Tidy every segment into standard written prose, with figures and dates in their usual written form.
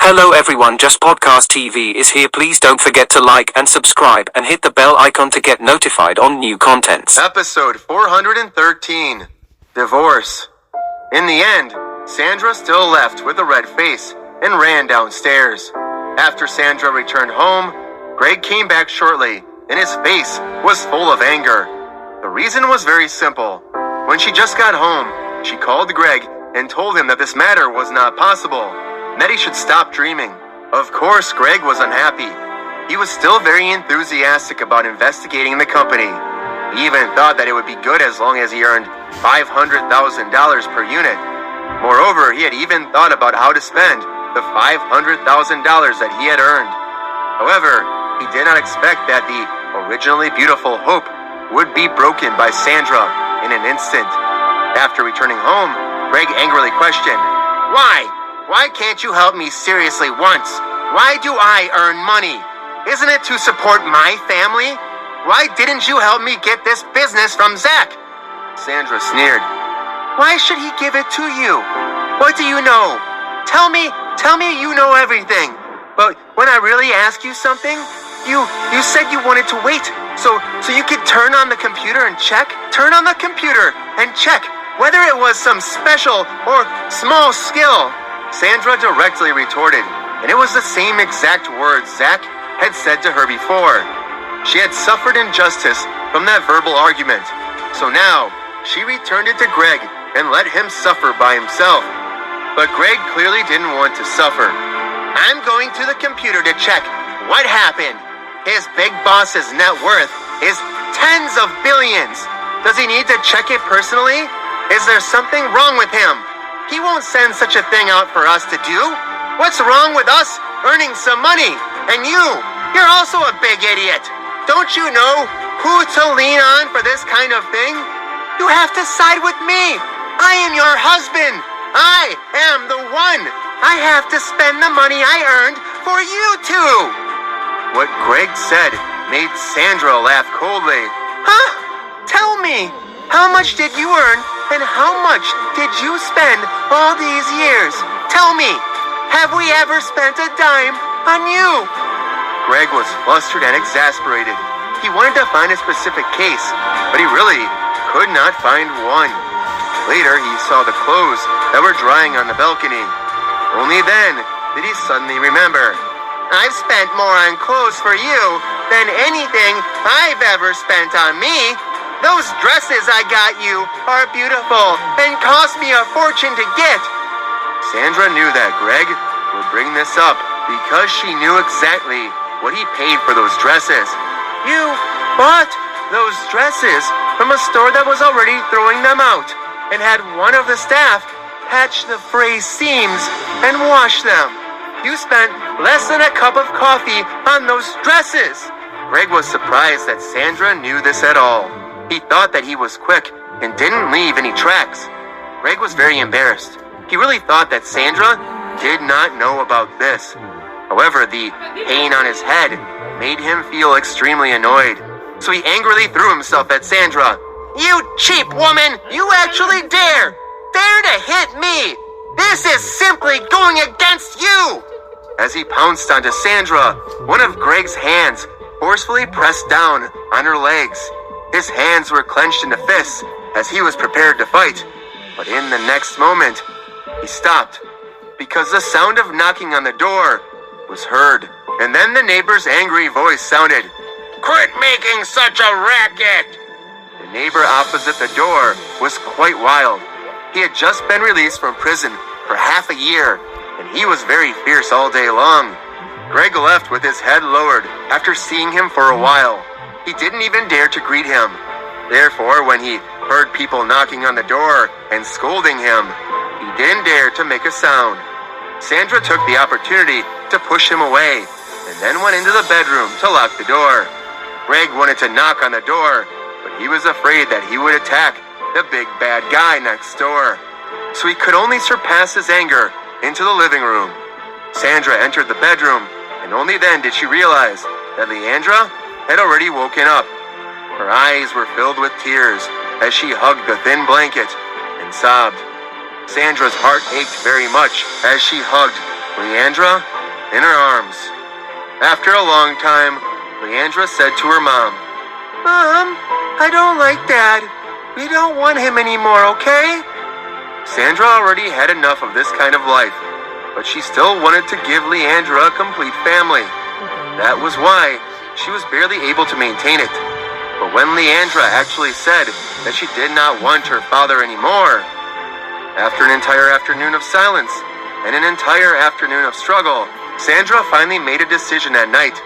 Hello everyone, Just Podcast TV is here. Please don't forget to like and subscribe and hit the bell icon to get notified on new contents. Episode 413, Divorce. In the end, Sandra still left with a red face and ran downstairs. After Sandra returned home, Greg came back shortly and his face was full of anger. The reason was very simple. When she just got home, she called Greg and told him that this matter was not possible, and that he should stop dreaming. Of course, Greg was unhappy. He was still very enthusiastic about investigating the company. He even thought that it would be good as long as he earned $500,000 per unit. Moreover, he had even thought about how to spend the $500,000 that he had earned. However, he did not expect that the originally beautiful hope would be broken by Sandra in an instant. After returning home, Greg angrily questioned, "Why? Why can't you help me seriously once? Why do I earn money? Isn't it to support my family? Why didn't you help me get this business from Zach?" Sandra sneered. "Why should he give it to you? What do you know? Tell me you know everything. But when I really ask you something, you said you wanted to wait so you could turn on the computer and check? Turn on the computer and check whether it was some special or small skill." Sandra directly retorted, and it was the same exact words Zach had said to her before. She had suffered injustice from that verbal argument, so now she returned it to Greg and let him suffer by himself. But Greg clearly didn't want to suffer. "I'm going to the computer to check what happened. His big boss's net worth is tens of billions. Does he need to check it personally? Is there something wrong with him? He won't send such a thing out for us to do. What's wrong with us earning some money? And you're also a big idiot. Don't you know who to lean on for this kind of thing? You have to side with me. I am your husband. I am the one. I have to spend the money I earned for you too." What Greg said made Sandra laugh coldly. "Huh? Tell me, how much did you earn and how much did you spend all these years? Tell me, have we ever spent a dime on you?" Greg was flustered and exasperated. He wanted to find a specific case, but he really could not find one. Later, he saw the clothes that were drying on the balcony. Only then did he suddenly remember. "I've spent more on clothes for you than anything I've ever spent on me. Those dresses I got you are beautiful and cost me a fortune to get." Sandra knew that Greg would bring this up because she knew exactly what he paid for those dresses. "You bought those dresses from a store that was already throwing them out and had one of the staff patch the frayed seams and wash them. You spent less than a cup of coffee on those dresses." Greg was surprised that Sandra knew this at all. He thought that he was quick and didn't leave any tracks. Greg was very embarrassed. He really thought that Sandra did not know about this. However, the pain on his head made him feel extremely annoyed. So he angrily threw himself at Sandra. "You cheap woman! You actually dare to hit me! This is simply going against you!" As he pounced onto Sandra, one of Greg's hands forcefully pressed down on her legs. His hands were clenched into fists as he was prepared to fight. But in the next moment, he stopped because the sound of knocking on the door was heard. And then the neighbor's angry voice sounded, "Quit making such a racket!" The neighbor opposite the door was quite wild. He had just been released from prison for half a year, and he was very fierce all day long. Greg left with his head lowered after seeing him for a while. He didn't even dare to greet him. Therefore, when he heard people knocking on the door and scolding him, he didn't dare to make a sound. Sandra took the opportunity to push him away and then went into the bedroom to lock the door. Greg wanted to knock on the door, but he was afraid that he would attack the big bad guy next door. So he could only surpass his anger into the living room. Sandra entered the bedroom, and only then did she realize that Leandra had already woken up. Her eyes were filled with tears as she hugged the thin blanket and sobbed. Sandra's heart ached very much as she hugged Leandra in her arms. After a long time, Leandra said to her mom, "Mom, I don't like Dad. We don't want him anymore, okay?" Sandra already had enough of this kind of life, but she still wanted to give Leandra a complete family. That was why she was barely able to maintain it. But when Leandra actually said that she did not want her father anymore, after an entire afternoon of silence and an entire afternoon of struggle, Sandra finally made a decision at night.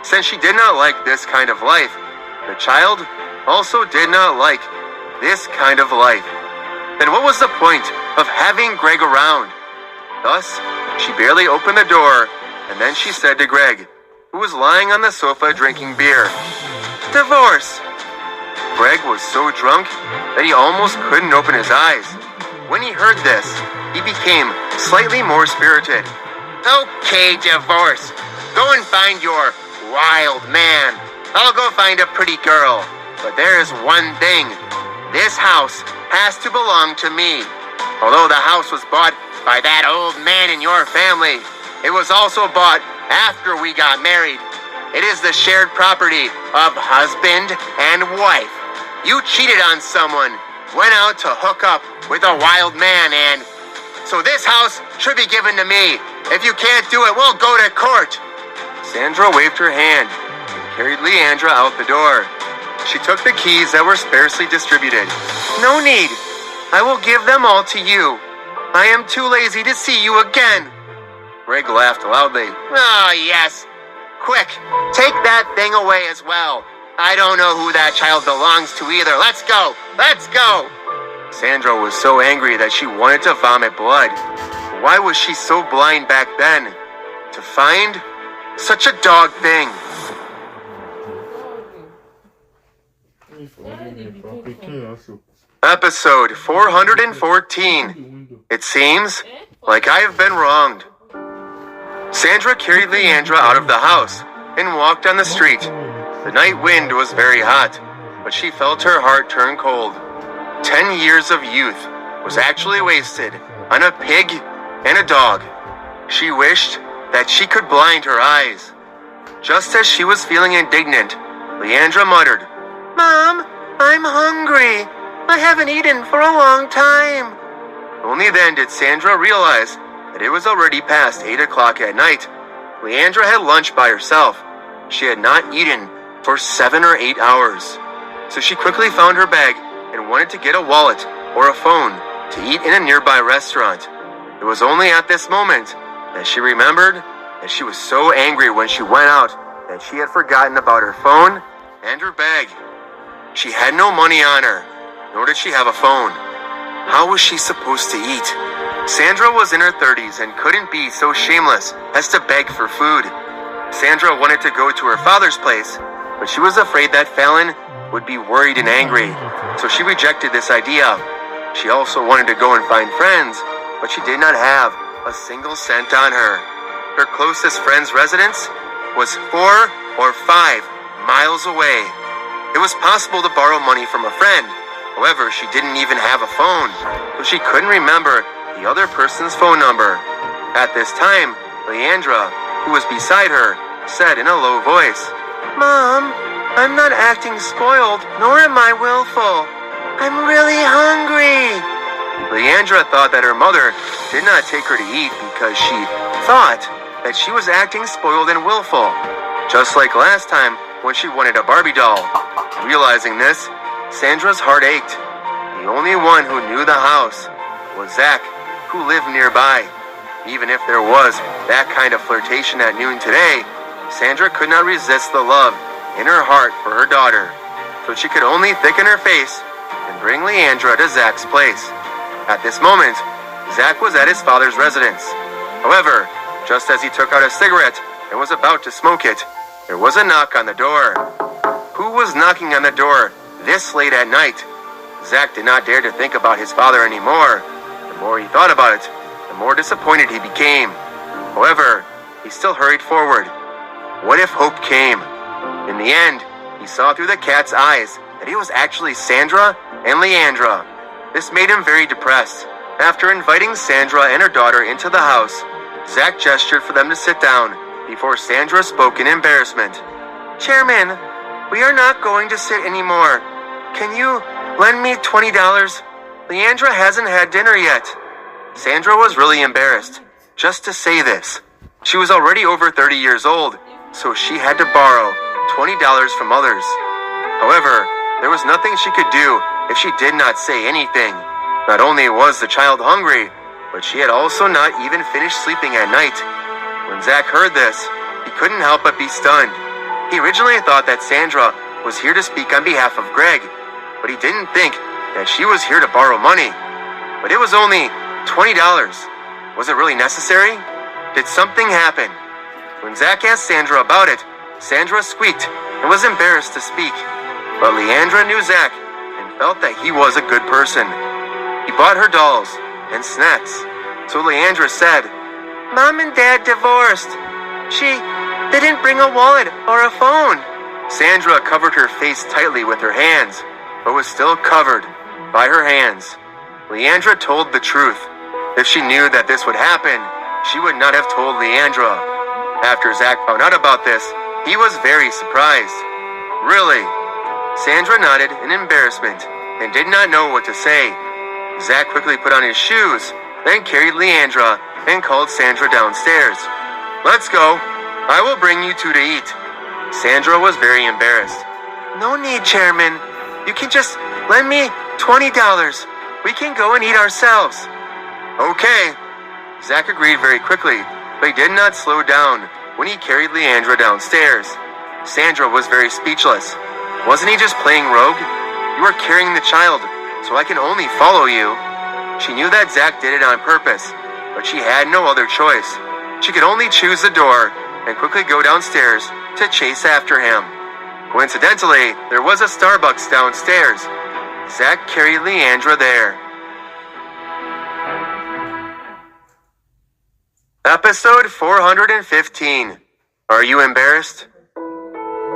Since she did not like this kind of life, the child also did not like this kind of life. Then what was the point of having Greg around? Thus, she barely opened the door, and then she said to Greg, who was lying on the sofa drinking beer, "Divorce." Greg was so drunk that he almost couldn't open his eyes. When he heard this, he became slightly more spirited. "Okay, divorce. Go and find your wild man. I'll go find a pretty girl. But there is one thing. This house has to belong to me. Although the house was bought by that old man in your family, it was also bought after we got married. It is the shared property of husband and wife. You cheated on someone, went out to hook up with a wild man, and so this house should be given to me. If you can't do it, we'll go to court." Sandra waved her hand and carried Leandra out the door. She took the keys that were sparsely distributed. "No need. I will give them all to you. I am too lazy to see you again." Greg laughed loudly. "Oh, yes. Quick, take that thing away as well. I don't know who that child belongs to either. Let's go. Let's go." Sandra was so angry that she wanted to vomit blood. Why was she so blind back then? To find such a dog thing. Episode 414. It seems like I have been wronged. Sandra carried Leandra out of the house and walked on the street. The night wind was very hot, but she felt her heart turn cold. 10 years of youth was actually wasted on a pig and a dog. She wished that she could blind her eyes. Just as she was feeling indignant, Leandra muttered, "Mom, I'm hungry. I haven't eaten for a long time." Only then did Sandra realize that it was already past 8 o'clock at night. Leandra had lunch by herself. She had not eaten for 7 or 8 hours. So she quickly found her bag and wanted to get a wallet or a phone to eat in a nearby restaurant. It was only at this moment that she remembered that she was so angry when she went out that she had forgotten about her phone and her bag. She had no money on her, nor did she have a phone. How was she supposed to eat? Sandra was in her 30s and couldn't be so shameless as to beg for food. Sandra wanted to go to her father's place, but she was afraid that Fallon would be worried and angry, so she rejected this idea. She also wanted to go and find friends, but she did not have a single cent on her. Her closest friend's residence was 4 or 5 miles away. It was possible to borrow money from a friend. However, she didn't even have a phone, so she couldn't remember the other person's phone number. At this time, Leandra, who was beside her, said in a low voice, "Mom, I'm not acting spoiled, nor am I willful. I'm really hungry." Leandra thought that her mother did not take her to eat because she thought that she was acting spoiled and willful, just like last time when she wanted a Barbie doll. Realizing this, Sandra's heart ached. The only one who knew the house was Zach, who lived nearby. Even if there was that kind of flirtation at noon today, Sandra could not resist the love in her heart for her daughter, so she could only thicken her face and bring Leandra to Zach's place. At this moment, Zach was at his father's residence. However, just as he took out a cigarette and was about to smoke it, there was a knock on the door. Who was knocking on the door this late at night? Zach did not dare to think about his father anymore. The more he thought about it, the more disappointed he became. However, he still hurried forward. What if hope came? In the end, he saw through the cat's eyes that it was actually Sandra and Leandra. This made him very depressed. After inviting Sandra and her daughter into the house, Zach gestured for them to sit down before Sandra spoke in embarrassment. Chairman, we are not going to sit anymore. Can you lend me $20? Leandra hasn't had dinner yet. Sandra was really embarrassed just to say this. She was already over 30 years old, so she had to borrow $20 from others. However, there was nothing she could do if she did not say anything. Not only was the child hungry, but she had also not even finished sleeping at night. When Zach heard this, he couldn't help but be stunned. He originally thought that Sandra was here to speak on behalf of Greg, but he didn't think that she was here to borrow money. But it was only $20. Was it really necessary? Did something happen? When Zach asked Sandra about it, Sandra squeaked and was embarrassed to speak. But Leandra knew Zach and felt that he was a good person. He bought her dolls and snacks. So Leandra said, Mom and Dad divorced. She didn't bring a wallet or a phone. Sandra covered her face tightly with her hands, but was still covered by her hands. Leandra told the truth. If she knew that this would happen, she would not have told Leandra. After Zach found out about this, he was very surprised. Really? Sandra nodded in embarrassment and did not know what to say. Zach quickly put on his shoes, then carried Leandra and called Sandra downstairs. Let's go. I will bring you two to eat. Sandra was very embarrassed. No need, Chairman. You can just lend me $20. We can go and eat ourselves. Okay. Zach agreed very quickly, but he did not slow down when he carried Leandra downstairs. Sandra was very speechless. Wasn't he just playing rogue? You are carrying the child, so I can only follow you. She knew that Zach did it on purpose, but she had no other choice. She could only choose the door and quickly go downstairs to chase after him. Coincidentally, there was a Starbucks downstairs. Zach carried Leandra there. Episode 415. Are you embarrassed?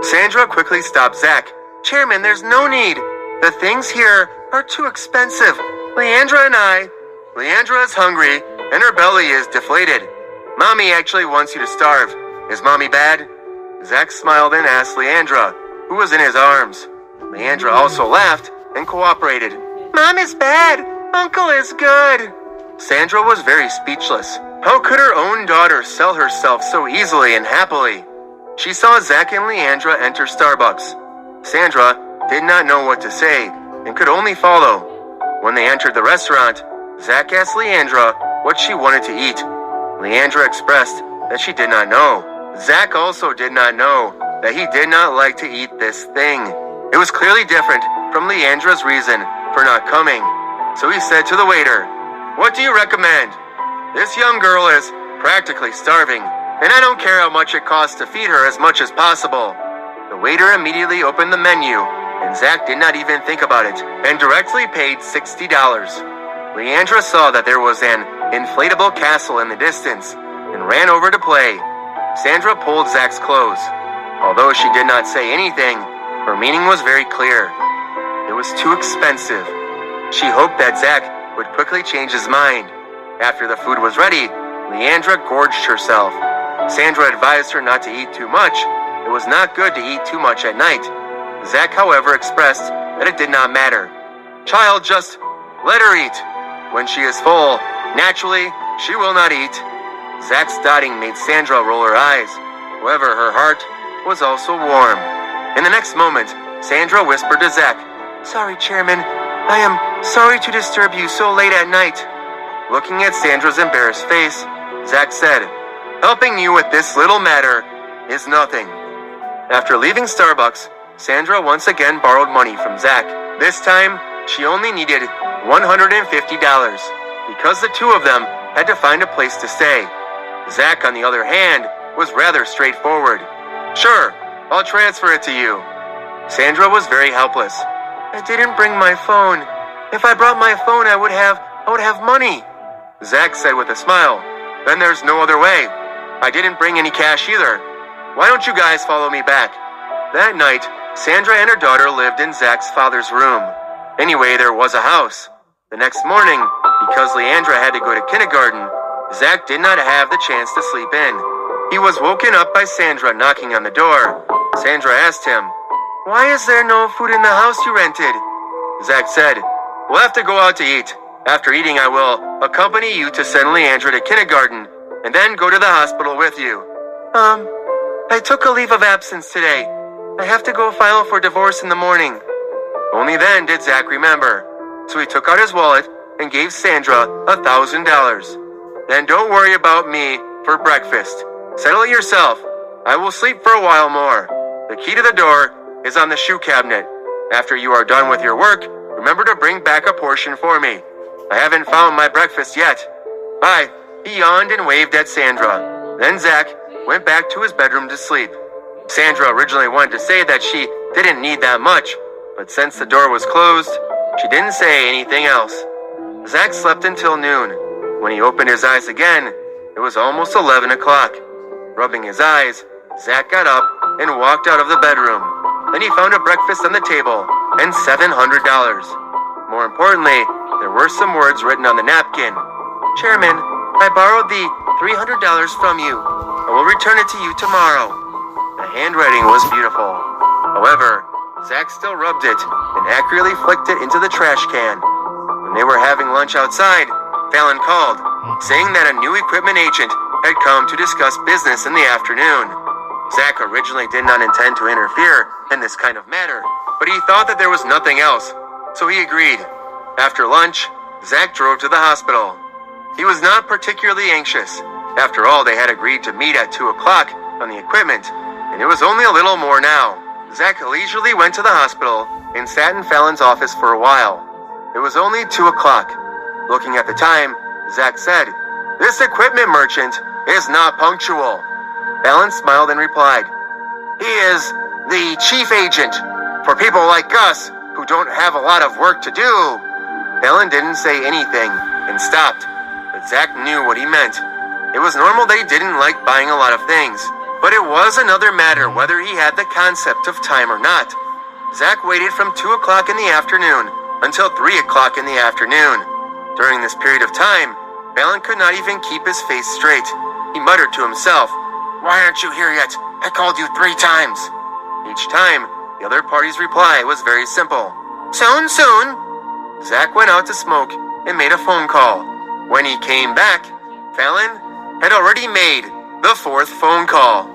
Sandra quickly stopped Zach. Chairman, there's no need. The things here are too expensive. Leandra is hungry and her belly is deflated. Mommy actually wants you to starve. Is Mommy bad? Zach smiled and asked Leandra, who was in his arms. Leandra also laughed and cooperated. Mom is bad. Uncle is good. Sandra was very speechless. How could her own daughter sell herself so easily and happily? She saw Zach and Leandra enter Starbucks. Sandra did not know what to say and could only follow. When they entered the restaurant, Zach asked Leandra what she wanted to eat. Leandra expressed that she did not know. Zach also did not know that he did not like to eat this thing. It was clearly different from Leandra's reason for not coming. So he said to the waiter, What do you recommend? This young girl is practically starving, and I don't care how much it costs to feed her as much as possible. The waiter immediately opened the menu, and Zach did not even think about it, and directly paid $60. Leandra saw that there was an inflatable castle in the distance, and ran over to play. Sandra pulled Zach's clothes. Although she did not say anything, her meaning was very clear. It was too expensive. She hoped that Zach would quickly change his mind. After the food was ready, Leandra gorged herself. Sandra advised her not to eat too much. It was not good to eat too much at night. Zach, however, expressed that it did not matter. Child, just let her eat. When she is full, naturally, she will not eat. Zach's dotting made Sandra roll her eyes. However, her heart was also warm. In the next moment, Sandra whispered to Zach, Sorry, Chairman. I am sorry to disturb you so late at night. Looking at Sandra's embarrassed face, Zach said, Helping you with this little matter is nothing. After leaving Starbucks, Sandra once again borrowed money from Zach. This time, she only needed $150 because the two of them had to find a place to stay. Zach, on the other hand, was rather straightforward. Sure, I'll transfer it to you. Sandra was very helpless. I didn't bring my phone. If I brought my phone, I would have money. Zach said with a smile. Then there's no other way. I didn't bring any cash either. Why don't you guys follow me back? That night, Sandra and her daughter lived in Zach's father's room. Anyway, there was a house. The next morning, because Leandra had to go to kindergarten, Zach did not have the chance to sleep in. He was woken up by Sandra knocking on the door. Sandra asked him, "Why is there no food in the house you rented?" Zach said, "We'll have to go out to eat. After eating, I will accompany you to send Leandra to kindergarten and then go to the hospital with you." I took a leave of absence today. I have to go file for divorce in the morning." Only then did Zach remember. So he took out his wallet and gave Sandra $1,000. "Then don't worry about me for breakfast. Settle it yourself. I will sleep for a while more. The key to the door is on the shoe cabinet. After you are done with your work, remember to bring back a portion for me. I haven't found my breakfast yet. Bye." He yawned and waved at Sandra. Then Zach went back to his bedroom to sleep. Sandra originally wanted to say that she didn't need that much, but since the door was closed, she didn't say anything else. Zach slept until noon. When he opened his eyes again, it was almost 11 o'clock. Rubbing his eyes, Zach got up and walked out of the bedroom. Then he found a breakfast on the table and $700. More importantly, there were some words written on the napkin. "Chairman, I borrowed the $300 from you. I will return it to you tomorrow." The handwriting was beautiful. However, Zach still rubbed it and accurately flicked it into the trash can. When they were having lunch outside, Fallon called, saying that a new equipment agent had come to discuss business in the afternoon. Zach originally did not intend to interfere in this kind of matter, but he thought that there was nothing else, so he agreed. After lunch, Zach drove to the hospital. He was not particularly anxious. After all, they had agreed to meet at 2 o'clock on the equipment, and it was only a little more now. Zach leisurely went to the hospital and sat in Fallon's office for a while. It was only 2 o'clock. Looking at the time, Zach said, "This equipment merchant is not punctual." Fallon smiled and replied, "He is the chief agent for people like us who don't have a lot of work to do." Fallon didn't say anything and stopped, but Zach knew what he meant. It was normal that he didn't like buying a lot of things, but it was another matter whether he had the concept of time or not. Zach waited from 2 o'clock in the afternoon until 3 o'clock in the afternoon. During this period of time, Fallon could not even keep his face straight. He muttered to himself, "Why aren't you here yet? I called you 3 times." Each time, the other party's reply was very simple. "Soon, soon." Zach went out to smoke and made a phone call. When he came back, Fallon had already made the 4th phone call.